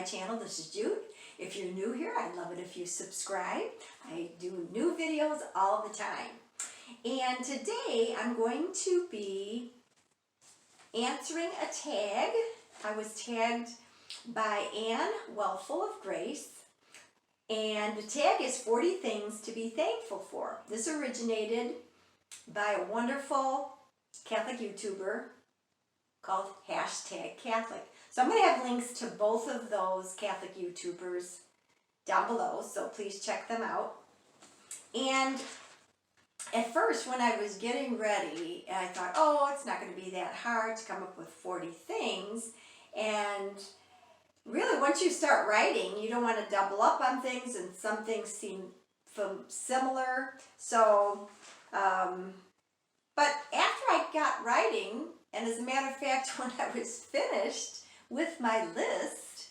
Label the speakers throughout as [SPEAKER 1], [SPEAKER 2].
[SPEAKER 1] channel. This is Jude. If you're new here, I'd love it if you subscribe. I do new videos all the time. And today I'm going to be answering a tag. I was tagged by Ann-Wellful of Grace. And the tag is 40 things to be thankful for. This originated by a wonderful Catholic YouTuber called #Catholic. So I'm going to have links to both of those Catholic YouTubers down below, so please check them out. And at first, when I was getting ready, I thought, oh, it's not going to be that hard to come up with 40 things. And really, once you start writing, you don't want to double up on things, and some things seem similar. So, but after I got writing, and as a matter of fact, when I was finished with my list,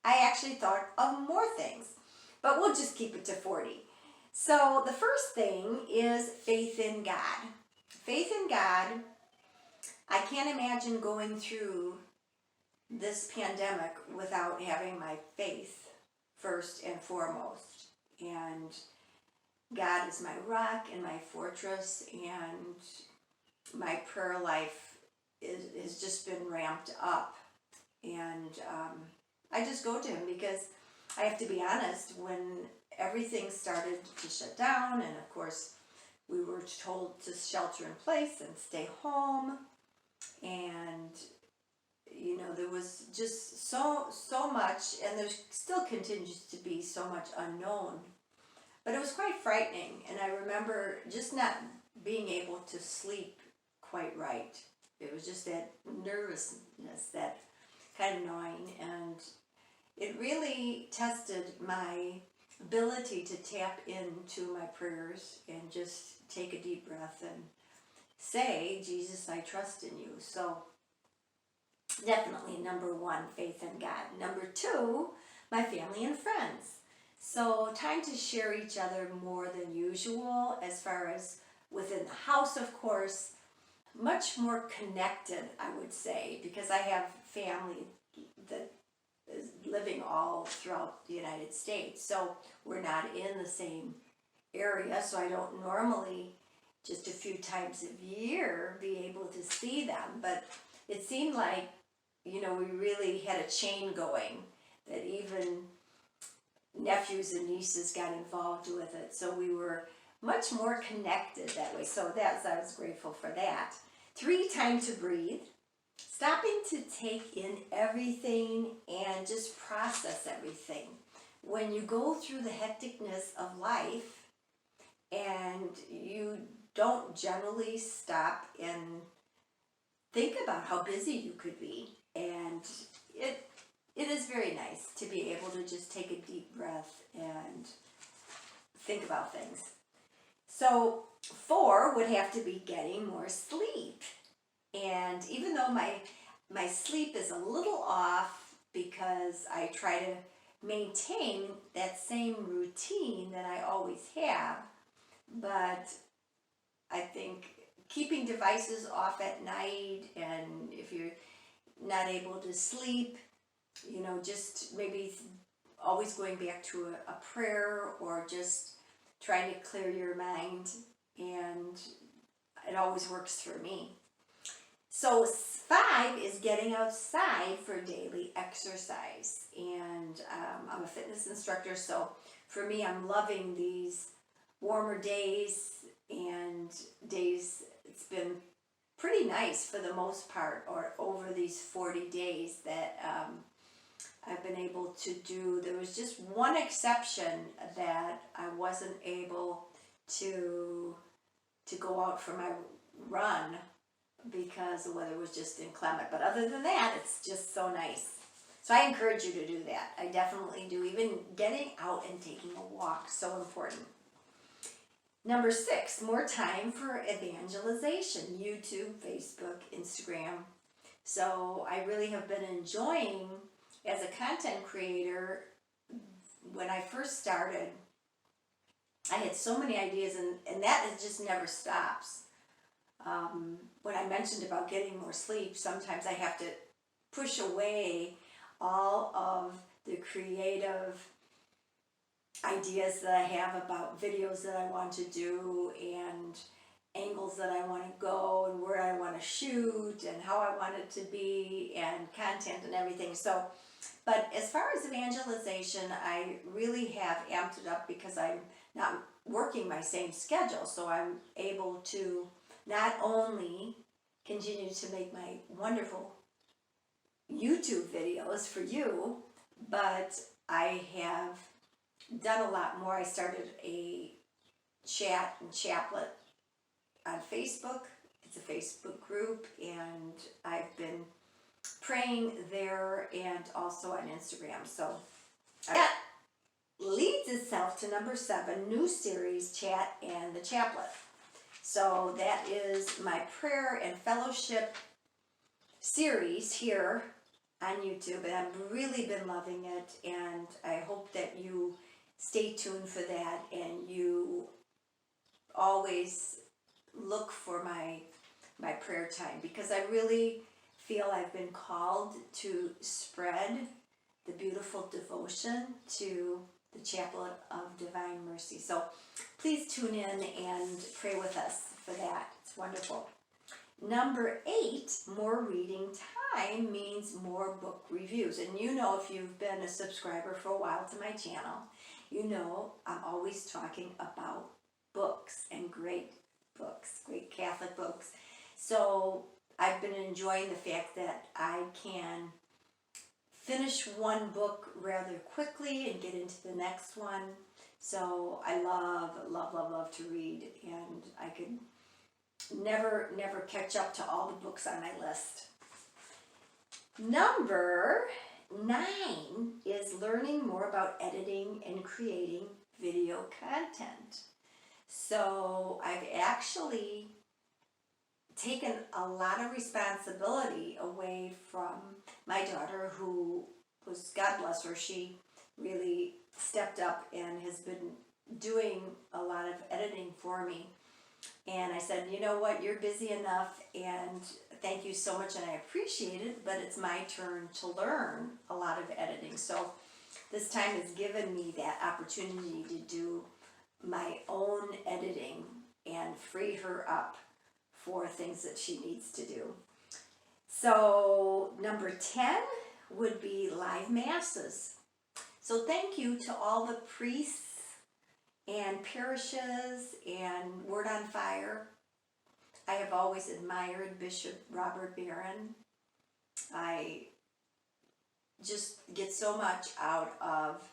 [SPEAKER 1] I actually thought of more things. But we'll just keep it to 40. So the first thing is faith in God. Faith in God. I can't imagine going through this pandemic without having my faith first and foremost. And God is my rock and my fortress, and my prayer life has just been ramped up. And I just go to him because I have to be honest, when everything started to shut down, and of course we were told to shelter in place and stay home, and you know, there was just so much, and there still continues to be so much unknown. But it was quite frightening, and I remember just not being able to sleep quite right. It was just that nervousness, that kind of gnawing, and it really tested my ability to tap into my prayers and just take a deep breath and say, Jesus, I trust in you. So definitely number one, faith in God. Number two, my family and friends. So time to share each other more than usual, as far as within the house, of course. Much more connected, I would say, because I have family that is living all throughout the United States. So we're not in the same area, so I don't normally, just a few times a year, be able to see them. But it seemed like, you know, we really had a chain going, that even nephews and nieces got involved with it. So we were much more connected that way. So I was grateful for that. 3, time to breathe. Stopping to take in everything and just process everything. When you go through the hecticness of life and you don't generally stop and think about how busy you could be, and it is very nice to be able to just take a deep breath and think about things. So 4 would have to be getting more sleep. And even though my sleep is a little off, because I try to maintain that same routine that I always have, but I think keeping devices off at night, and if you're not able to sleep, you know, just maybe always going back to a prayer, or just trying to clear your mind, and it always works for me. So 5 is getting outside for daily exercise. And I'm a fitness instructor, so for me, I'm loving these warmer days, and days, it's been pretty nice for the most part, or over these 40 days that I've been able to do. There was just one exception that I wasn't able to go out for my run because the weather was just inclement. But other than that, it's just so nice. So I encourage you to do that. I definitely do. Even getting out and taking a walk, so important. Number 6, more time for evangelization. YouTube, Facebook, Instagram. So I really have been enjoying, as a content creator, when I first started, I had so many ideas, and that just never stops. When I mentioned about getting more sleep, sometimes I have to push away all of the creative ideas that I have about videos that I want to do and angles that I want to go and where I want to shoot and how I want it to be and content and everything. So, but as far as evangelization, I really have amped it up because I'm not working my same schedule. So I'm able to not only continue to make my wonderful YouTube videos for you, but I have done a lot more. I started a chat and chaplet on Facebook. It's a Facebook group, and I've been praying there and also on Instagram. So that leads itself to number 7, new series, Chat and the Chaplet. So that is my prayer and fellowship series here on YouTube, and I've really been loving it, and I hope that you stay tuned for that and you always look for my prayer time, because I really feel I've been called to spread the beautiful devotion to the Chaplet of Divine Mercy. So please tune in and pray with us for that. It's wonderful. Number 8, more reading time means more book reviews. And you know, if you've been a subscriber for a while to my channel, you know I'm always talking about books and great books, great Catholic books. So I've been enjoying the fact that I can finish one book rather quickly and get into the next one. So I love to read, and I could never catch up to all the books on my list. Number 9 is learning more about editing and creating video content. So I've actually taken a lot of responsibility away from my daughter, who was, God bless her, she really stepped up and has been doing a lot of editing for me. And I said, you know what, you're busy enough, and thank you so much, and I appreciate it, but it's my turn to learn a lot of editing. So this time has given me that opportunity to do my own editing and free her up for things that she needs to do. So number 10 would be live masses. So thank you to all the priests and parishes and wordonfire. I have always admired Bishop Robert Barron. I just get so much out of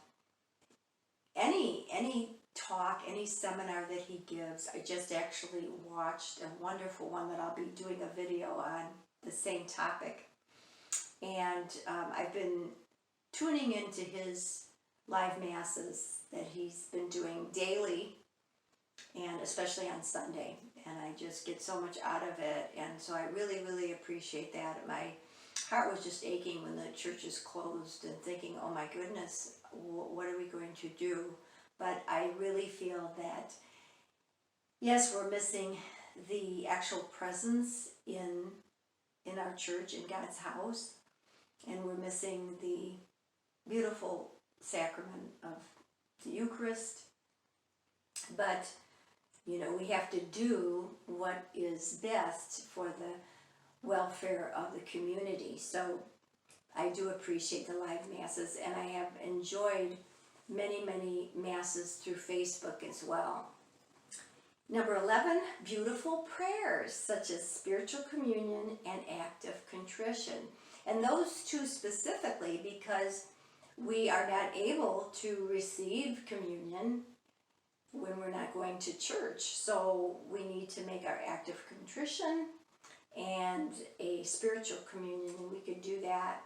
[SPEAKER 1] any talk, any seminar that he gives. I just actually watched a wonderful one that I'll be doing a video on the same topic. And I've been tuning into his live masses that he's been doing daily, and especially on Sunday. And I just get so much out of it. And so I really appreciate that. My heart was just aching when the churches closed and thinking, oh my goodness, what are we going to do? But I really feel that, yes, we're missing the actual presence in our church, in God's house, and we're missing the beautiful sacrament of the Eucharist. But, you know, we have to do what is best for the welfare of the community. So I do appreciate the live masses, and I have enjoyed many masses through Facebook as well. Number 11, beautiful prayers such as spiritual communion and active contrition. And those two specifically because we are not able to receive communion when we're not going to church. So we need to make our active contrition and a spiritual communion, and we could do that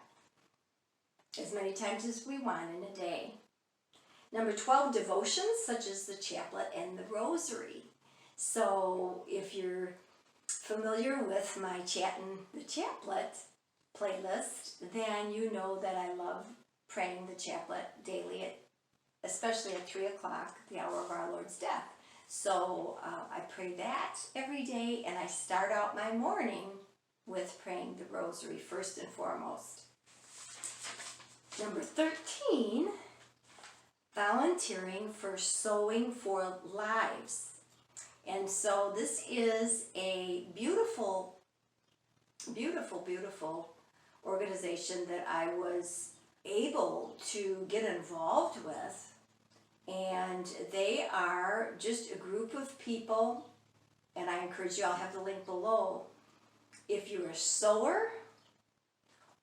[SPEAKER 1] as many times as we want in a day. Number 12, devotions such as the chaplet and the rosary. So if you're familiar with my Chat and the Chaplet playlist, then you know that I love praying the chaplet daily, especially at 3 o'clock, the hour of our Lord's death. So I pray that every day, and I start out my morning with praying the rosary first and foremost. Number 13, volunteering for Sewing for Lives. And so this is a beautiful, beautiful, beautiful organization that I was able to get involved with. And they are just a group of people, and I encourage you, I'll have the link below. If you're a sewer,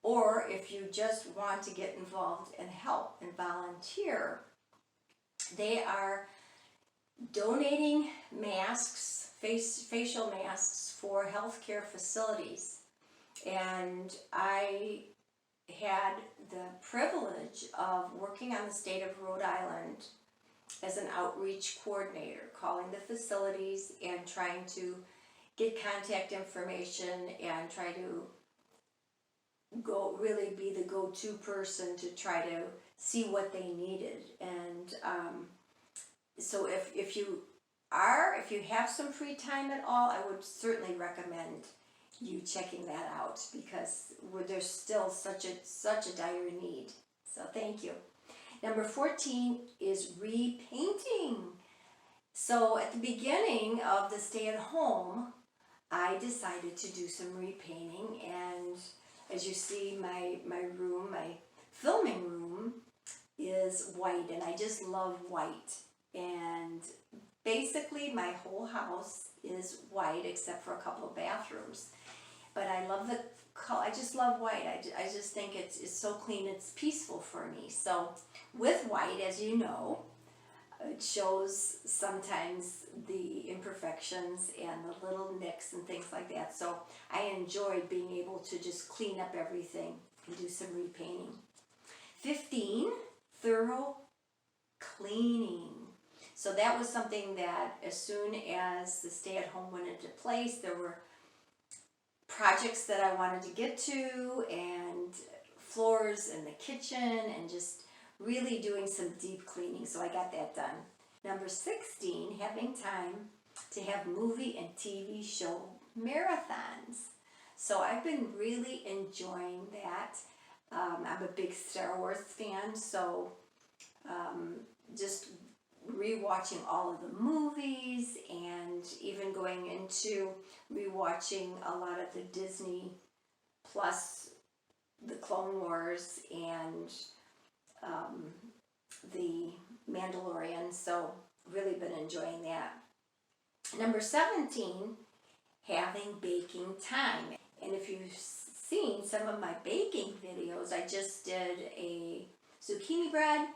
[SPEAKER 1] or if you just want to get involved and help and volunteer, they are donating masks, facial masks for healthcare facilities. And I had the privilege of working on the state of Rhode Island as an outreach coordinator, calling the facilities and trying to get contact information and try to really be the go-to person to try to see what they needed. And so if you have some free time at all, I would certainly recommend you checking that out, because there's still such a dire need. So thank you. Number 14 is repainting. So at the beginning of the stay at home, I decided to do some repainting, and as you see, my room, my filming room, is white, and I just love white. And basically my whole house is white except for a couple of bathrooms. But I love the color. I just love white. I just think it's so clean, it's peaceful for me. So with white, as you know, it shows sometimes the imperfections and the little nicks and things like that. So I enjoyed being able to just clean up everything and do some repainting. 15, thorough cleaning. So that was something that as soon as the stay-at-home went into place, there were projects that I wanted to get to, and floors in the kitchen, and just really doing some deep cleaning, so I got that done. Number 16, having time to have movie and TV show marathons. So I've been really enjoying that. I'm a big Star Wars fan, so just rewatching all of the movies, and even going into rewatching a lot of the Disney Plus, the Clone Wars, and the Mandalorian. So really been enjoying that. Number 17, having baking time. And if you've seen some of my baking videos, I just did a zucchini bread.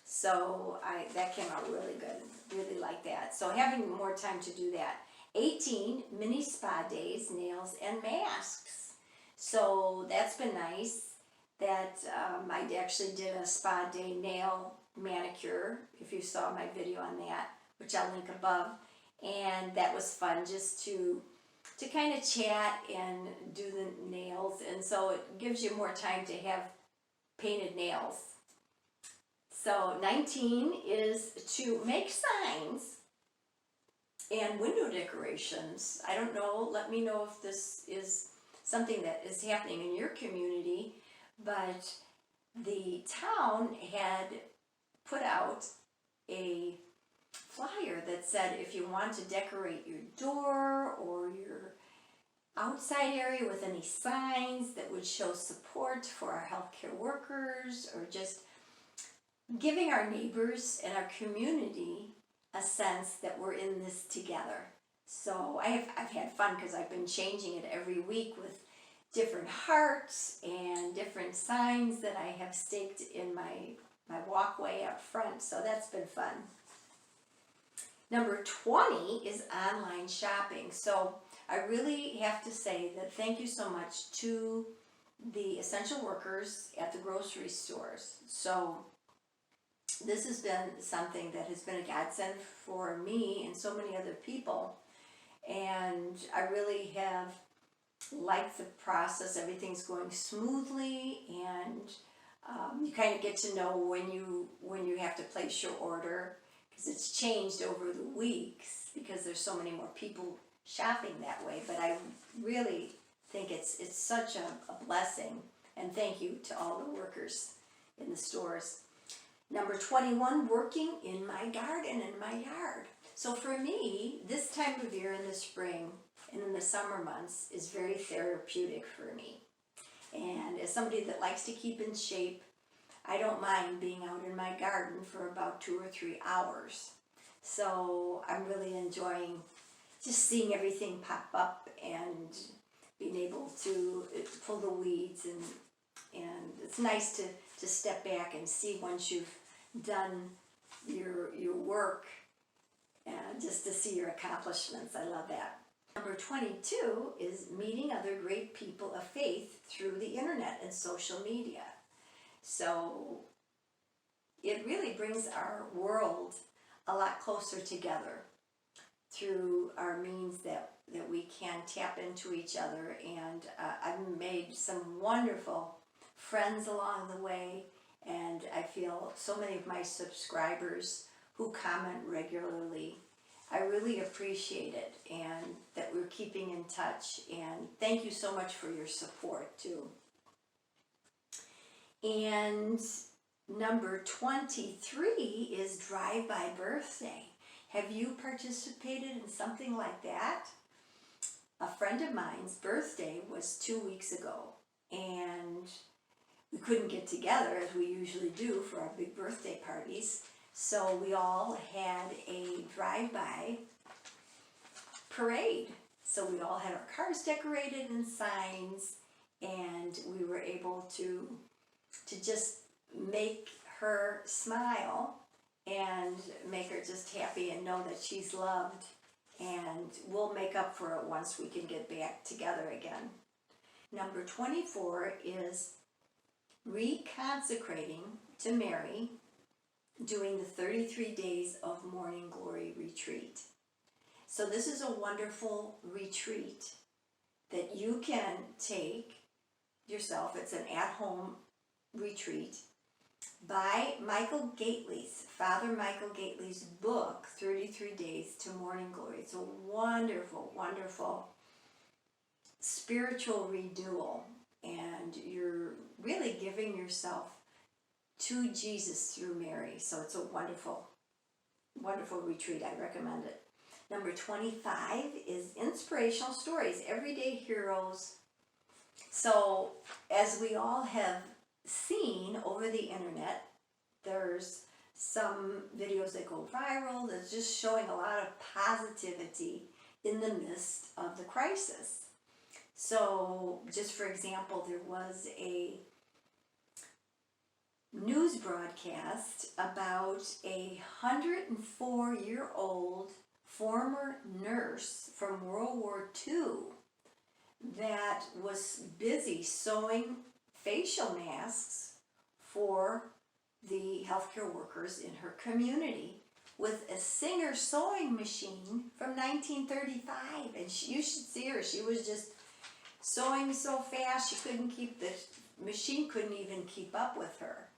[SPEAKER 1] So that came out really good. Really like that. So having more time to do that. 18, mini spa days, nails and masks. So that's been nice. That I actually did a spa day nail manicure, if you saw my video on that, which I'll link above. And that was fun, just to kind of chat and do the nails. And so it gives you more time to have painted nails. So 19 is to make signs and window decorations. I don't know, let me know if this is something that is happening in your community, but the town had put out a flyer that said if you want to decorate your door or your outside area with any signs that would show support for our healthcare workers, or just giving our neighbors and our community a sense that we're in this together. So I've had fun, because I've been changing it every week with different hearts and different signs that I have staked in my walkway up front. So that's been fun. Number 20 is online shopping. So I really have to say that thank you so much to the essential workers at the grocery stores. So this has been something that has been a godsend for me and so many other people. And I really have liked the process. Everything's going smoothly, and you kind of get to know when you have to place your order, because it's changed over the weeks because there's so many more people shopping that way. But I really think it's such a blessing, and thank you to all the workers in the stores. Number 21, working in my garden, in my yard. So for me, this time of year in the spring and in the summer months is very therapeutic for me. And as somebody that likes to keep in shape, I don't mind being out in my garden for about 2 or 3 hours. So I'm really enjoying just seeing everything pop up and being able to pull the weeds, and it's nice to step back and see once you've done your work, just to see your accomplishments. I love that. Number 22 is meeting other great people of faith through the internet and social media. So it really brings our world a lot closer together through our means that we can tap into each other. And I've made some wonderful friends along the way, and I feel so many of my subscribers who comment regularly, I really appreciate it, and that we're keeping in touch, and thank you so much for your support too. And number 23 is drive-by birthday. Have you participated in something like that? A friend of mine's birthday was 2 weeks ago, and we couldn't get together as we usually do for our big birthday parties. So we all had a drive-by parade. So we all had our cars decorated and signs, and we were able to just make her smile and make her just happy and know that she's loved. And we'll make up for it once we can get back together again. Number 24 is reconsecrating to Mary, doing the 33 days of morning glory retreat. So this is a wonderful retreat that you can take yourself. It's an at-home retreat by Father Michael Gately's book, 33 Days to Morning Glory. It's a wonderful, wonderful spiritual renewal, and you're really giving yourself to Jesus through Mary. So it's a wonderful, wonderful retreat. I recommend it. Number 25 is inspirational stories, everyday heroes. So as we all have seen over the internet, there's some videos that go viral that's just showing a lot of positivity in the midst of the crisis. So just for example, there was a news broadcast about a 104-year-old former nurse from World War II that was busy sewing facial masks for the healthcare workers in her community with a Singer sewing machine from 1935. And you should see her. She was just sewing so fast she couldn't keep the machine couldn't even keep up with her.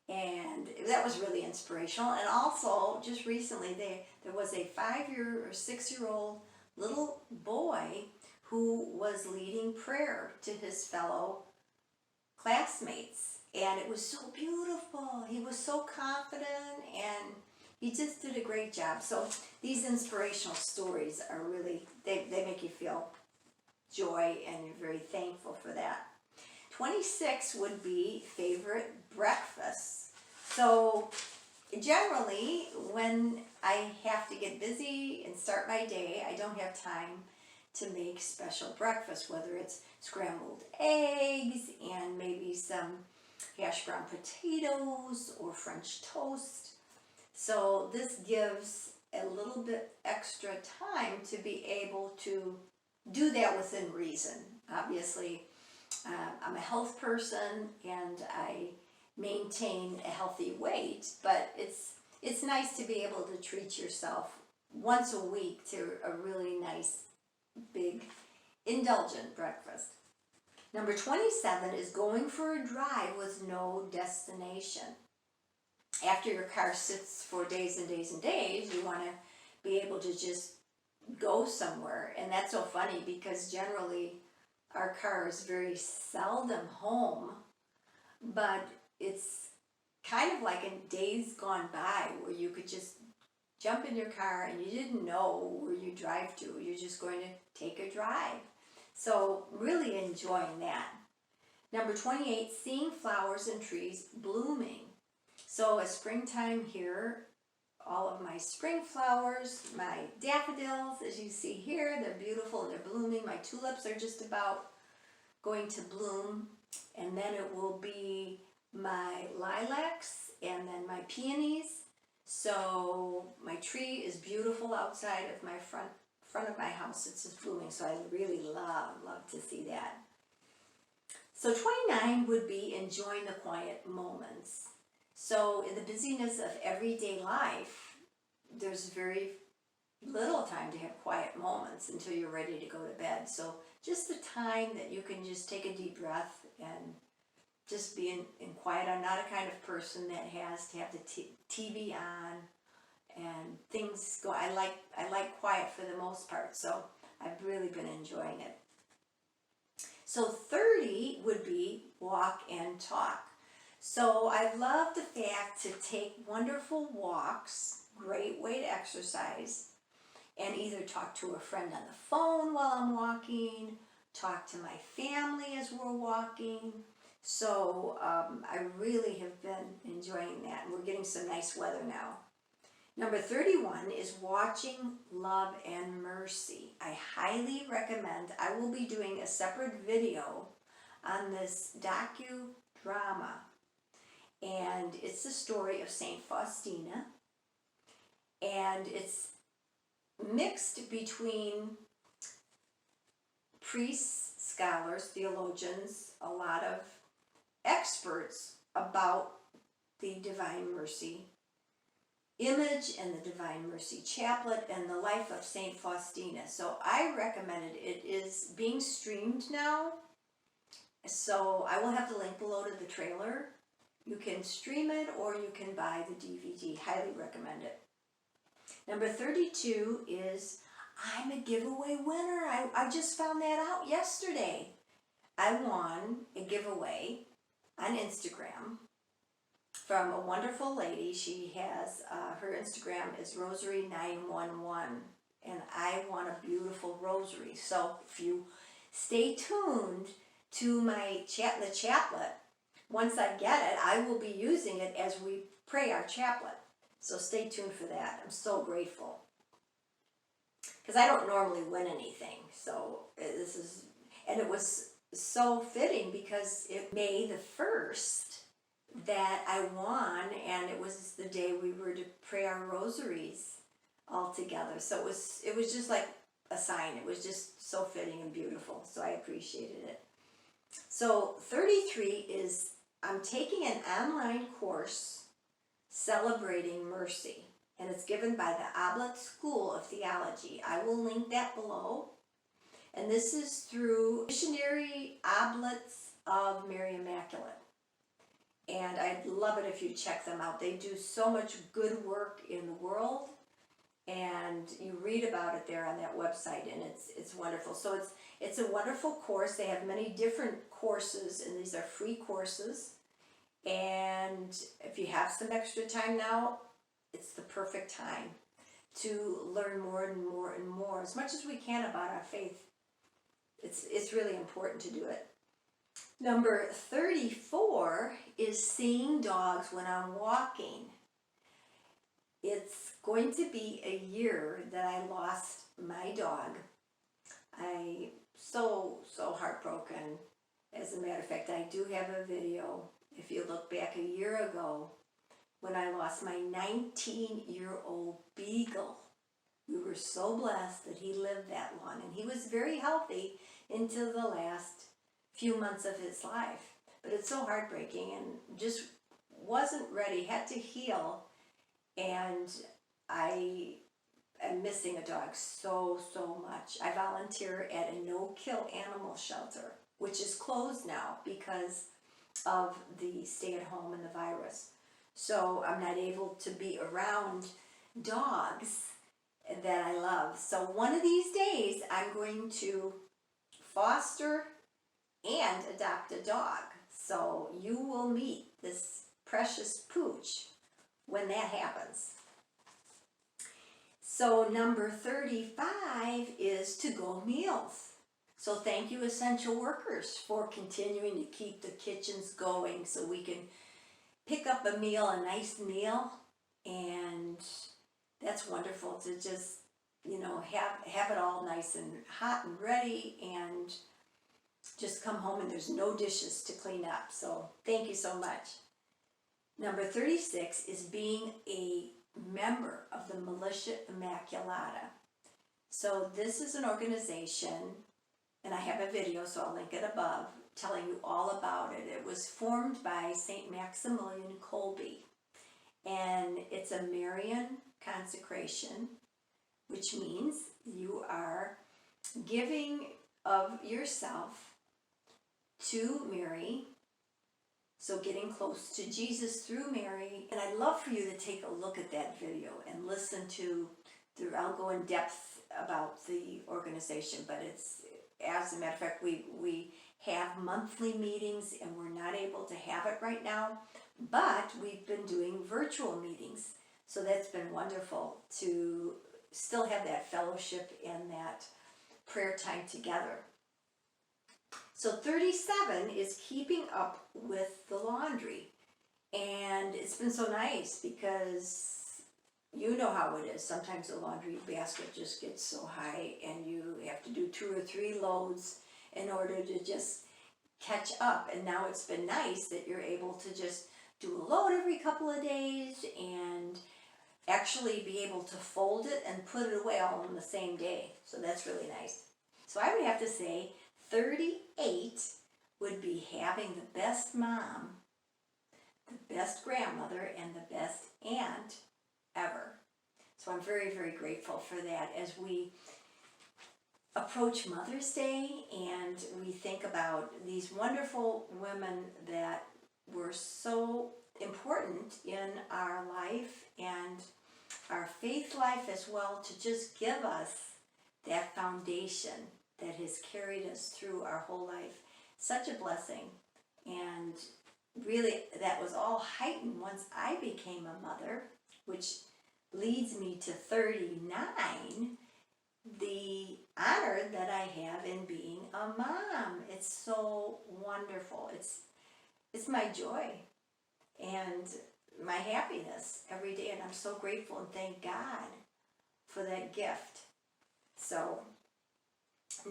[SPEAKER 1] And that was really inspirational. And also, just recently, there was a 5-year or 6-year-old little boy who was leading prayer to his fellow classmates. And it was so beautiful. He was so confident, and he just did a great job. So these inspirational stories are really, they make you feel joy, and you're very thankful for that. 26 would be favorite breakfasts. So generally, when I have to get busy and start my day, I don't have time to make special breakfast, whether it's scrambled eggs and maybe some hash brown potatoes or French toast. So this gives a little bit extra time to be able to do that within reason. Obviously, I'm a health person and I maintain a healthy weight, but it's nice to be able to treat yourself once a week to a really nice, big, indulgent breakfast. Number 27 is going for a drive with no destination. After your car sits for days and days and days, you want to be able to just go somewhere. And that's so funny because generally our car is very seldom home, but it's kind of like in days gone by where you could just jump in your car and you didn't know where you drive to. You're just going to take a drive. So really enjoying that. Number 28, seeing flowers and trees blooming. So it's springtime here. All of my spring flowers, my daffodils, as you see here, they're beautiful and they're blooming. My tulips are just about going to bloom. And then it will be my lilacs and then my peonies. So my tree is beautiful outside of my front of my house. It's just blooming. So I really love to see that. So 29 would be enjoying the quiet moments. So in the busyness of everyday life, there's very little time to have quiet moments until you're ready to go to bed. So just the time that you can just take a deep breath and just be in quiet. I'm not a kind of person that has to have the TV on and things go. I like quiet for the most part, so I've really been enjoying it. So 30 would be walk and talk. So I love the fact to take wonderful walks, great way to exercise, and either talk to a friend on the phone while I'm walking, talk to my family as we're walking. So I really have been enjoying that, and we're getting some nice weather now. Number 31 is watching Love and Mercy. I highly recommend. I will be doing a separate video on this docudrama, and it's the story of Saint Faustina, and it's mixed between priests, scholars, theologians, a lot of experts about the Divine Mercy image and the Divine Mercy chaplet and the life of Saint Faustina. So I recommend it. It is being streamed now, so I will have the link below to the trailer. You can stream it or you can buy the DVD. Highly recommend it. Number 32 is I'm a giveaway winner. I just found that out yesterday. I won a giveaway on Instagram from a wonderful lady. She has, her Instagram is Rosary911, and I won a beautiful rosary. So if you stay tuned to my the chaplet, once I get it, I will be using it as we pray our chaplet. So stay tuned for that. I'm so grateful. Because I don't normally win anything. So this is, and it was so fitting because it May the 1st that I won, and it was the day we were to pray our rosaries all together. So it was just like a sign. It was just so fitting and beautiful. So I appreciated it. So 33 is I'm taking an online course celebrating mercy, and it's given by the Oblates School of Theology. I will link that below. And this is through Missionary Oblates of Mary Immaculate. And I'd love it if you check them out. They do so much good work in the world, and you read about it there on that website, and it's wonderful. So it's a wonderful course. They have many different courses, and these are free courses. And if you have some extra time now, it's the perfect time to learn more and more and more, as much as we can, about our faith. It's really important to do it. Number 34 is seeing dogs when I'm walking. It's going to be a year that I lost my dog. I so heartbroken. As a matter of fact, I do have a video. If you look back a year ago, when I lost my 19-year-old beagle, we were so blessed that he lived that long, and he was very healthy into the last few months of his life. But it's so heartbreaking, and just wasn't ready, had to heal, and I am missing a dog so much. I volunteer at a no-kill animal shelter, which is closed now because of the stay-at-home and the virus. So I'm not able to be around dogs that I love. So one of these days I'm going to foster and adopt a dog. So you will meet this precious pooch when that happens. So number 35 is to-go meals. So thank you, essential workers, for continuing to keep the kitchens going so we can pick up a meal, a nice meal, and that's wonderful to just, you know, have it all nice and hot and ready, and just come home and there's no dishes to clean up. So thank you so much. Number 36 is being a member of the Militia Immaculata. So this is an organization, and I have a video, so I'll link it above, telling you all about it. It was formed by St. Maximilian Kolbe, and it's a Marian consecration, which means you are giving of yourself to Mary, so getting close to Jesus through Mary. And I'd love for you to take a look at that video and listen to I'll go in depth about the organization, but it's, as a matter of fact, we have monthly meetings, and we're not able to have it right now, but we've been doing virtual meetings. So that's been wonderful to still have that fellowship and that prayer time together. So 37 is keeping up with the laundry. And it's been so nice because you know how it is. Sometimes the laundry basket just gets so high and you have to do 2 or 3 loads in order to just catch up. And now it's been nice that you're able to just do a load every couple of days and actually be able to fold it and put it away all on the same day. So that's really nice. So I would have to say 38 would be having the best mom, the best grandmother, and the best aunt ever. So I'm very, very grateful for that as we approach Mother's Day and we think about these wonderful women that were so important in our life and our faith life as well, to just give us that foundation that has carried us through our whole life. Such a blessing. And really, that was all heightened once I became a mother, which leads me to 39, the honor that I have in being a mom. It's so wonderful. It's my joy and my happiness every day, and I'm so grateful and thank God for that gift. So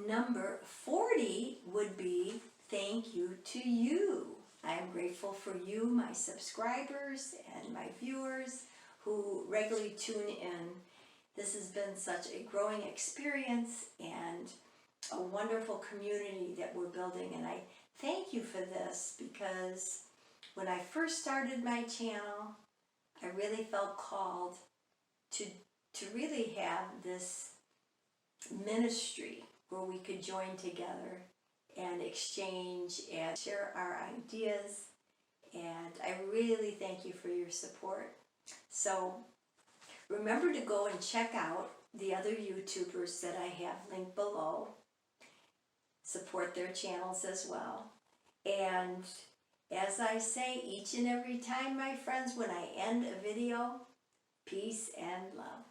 [SPEAKER 1] number 40 would be thank you to you. I am grateful for you, my subscribers and my viewers who regularly tune in. This has been such a growing experience and a wonderful community that we're building, and I thank you for this, because when I first started my channel, I really felt called to really have this ministry where we could join together and exchange and share our ideas, and I really thank you for your support. So remember to go and check out the other YouTubers that I have linked below. Support their channels as well. And as I say each and every time, my friends, when I end a video, peace and love.